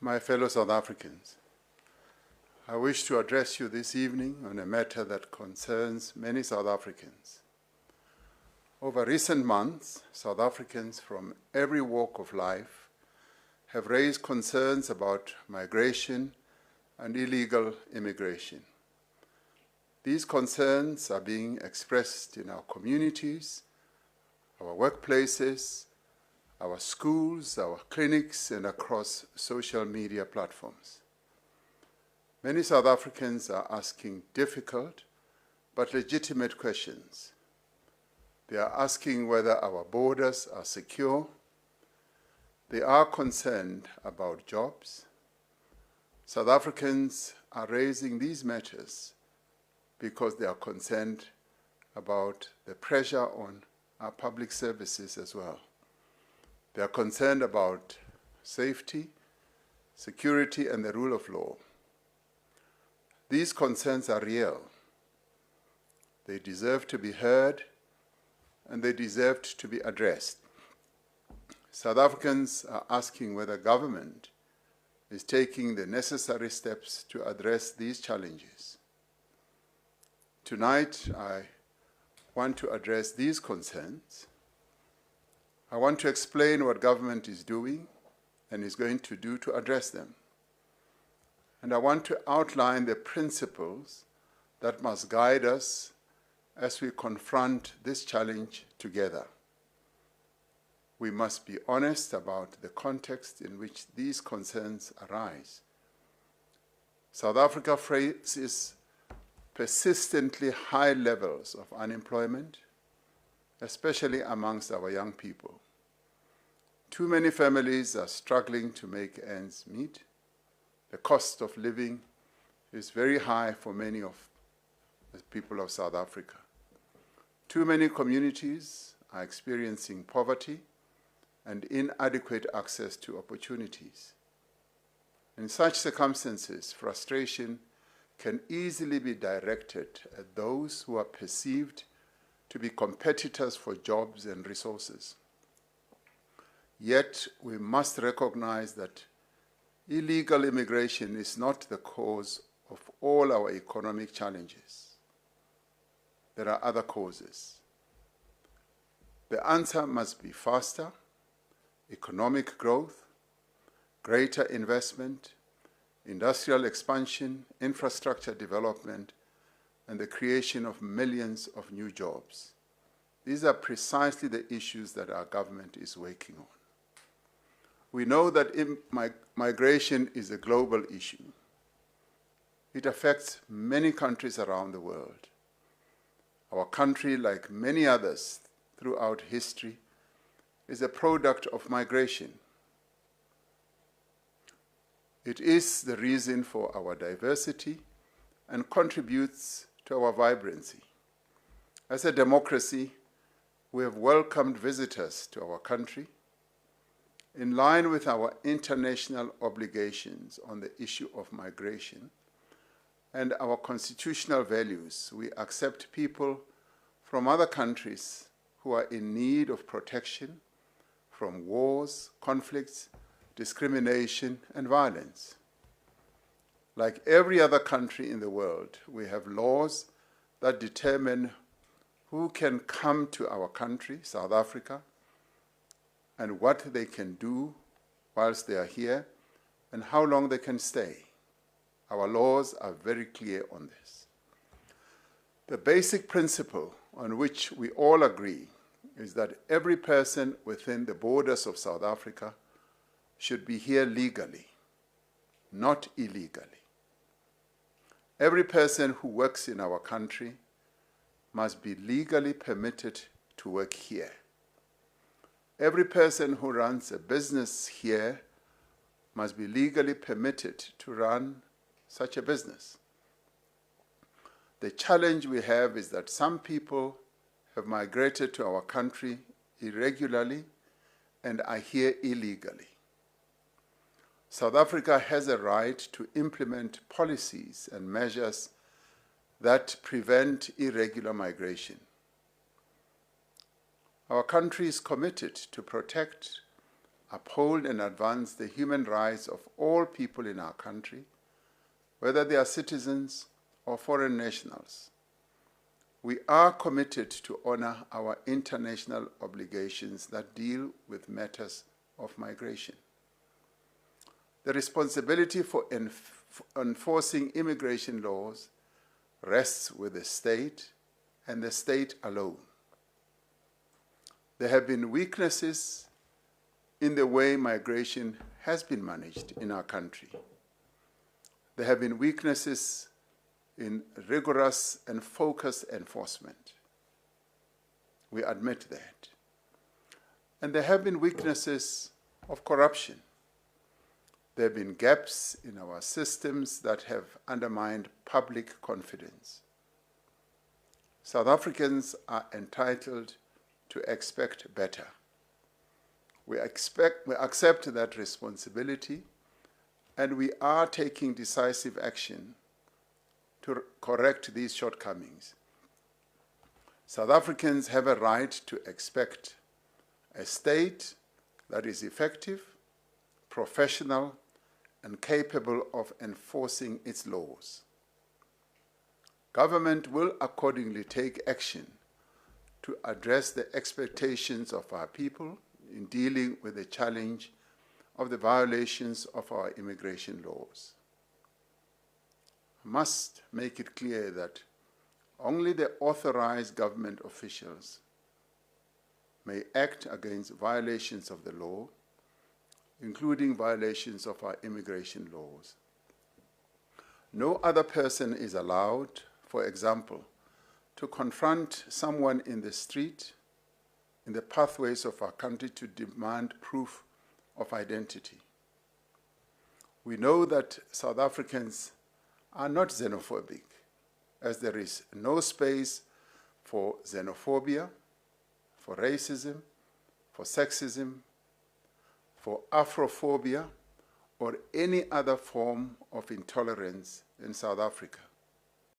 My fellow South Africans, I wish to address you this evening on a matter that concerns many South Africans. Over recent months, South Africans from every walk of life have raised concerns about migration and illegal immigration. These concerns are being expressed in our communities, our workplaces, our schools, our clinics, and across social media platforms. Many South Africans are asking difficult but legitimate questions. They are asking whether our borders are secure. They are concerned about jobs. South Africans are raising these matters because they are concerned about the pressure on our public services as well. They are concerned about safety, security, and the rule of law. These concerns are real. They deserve to be heard, and they deserve to be addressed. South Africans are asking whether government is taking the necessary steps to address these challenges. Tonight, I want to address these concerns. I want to explain what government is doing and is going to do to address them. And I want to outline the principles that must guide us as we confront this challenge together. We must be honest about the context in which these concerns arise. South Africa faces persistently high levels of unemployment, especially amongst our young people. Too many families are struggling to make ends meet. The cost of living is very high for many of the people of South Africa. Too many communities are experiencing poverty and inadequate access to opportunities. In such circumstances, frustration can easily be directed at those who are perceived to be competitors for jobs and resources. Yet, we must recognize that illegal immigration is not the cause of all our economic challenges. There are other causes. The answer must be faster economic growth, greater investment, industrial expansion, infrastructure development, and the creation of millions of new jobs. These are precisely the issues that our government is working on. We know that migration is a global issue. It affects many countries around the world. Our country, like many others throughout history, is a product of migration. It is the reason for our diversity and contributes to our vibrancy. As a democracy, we have welcomed visitors to our country. In line with our international obligations on the issue of migration and our constitutional values, we accept people from other countries who are in need of protection from wars, conflicts, discrimination, and violence. Like every other country in the world, we have laws that determine who can come to our country, South Africa, and what they can do whilst they are here, and how long they can stay. Our laws are very clear on this. The basic principle on which we all agree is that every person within the borders of South Africa should be here legally, not illegally. Every person who works in our country must be legally permitted to work here. Every person who runs a business here must be legally permitted to run such a business. The challenge we have is that some people have migrated to our country irregularly and are here illegally. South Africa has a right to implement policies and measures that prevent irregular migration. Our country is committed to protect uphold and advance the human rights of all people in our country, whether they are citizens or foreign nationals. We are committed to honor our international obligations that deal with matters of migration. The responsibility for enforcing immigration laws rests with the state and the state alone. There have been weaknesses in the way migration has been managed in our country. There have been weaknesses in rigorous and focused enforcement. We admit that. And there have been weaknesses of corruption. There have been gaps in our systems that have undermined public confidence. South Africans are entitled to expect better. We accept that responsibility, and we are taking decisive action to correct these shortcomings. South Africans have a right to expect a state that is effective, professional, and capable of enforcing its laws. Government will accordingly take action to address the expectations of our people in dealing with the challenge of the violations of our immigration laws. I must make it clear that only the authorized government officials may act against violations of the law, including violations of our immigration laws. No other person is allowed, for example, to confront someone in the street, in the pathways of our country to demand proof of identity. We know that South Africans are not xenophobic, as there is no space for xenophobia, for racism, for sexism, for Afrophobia, or any other form of intolerance in South Africa.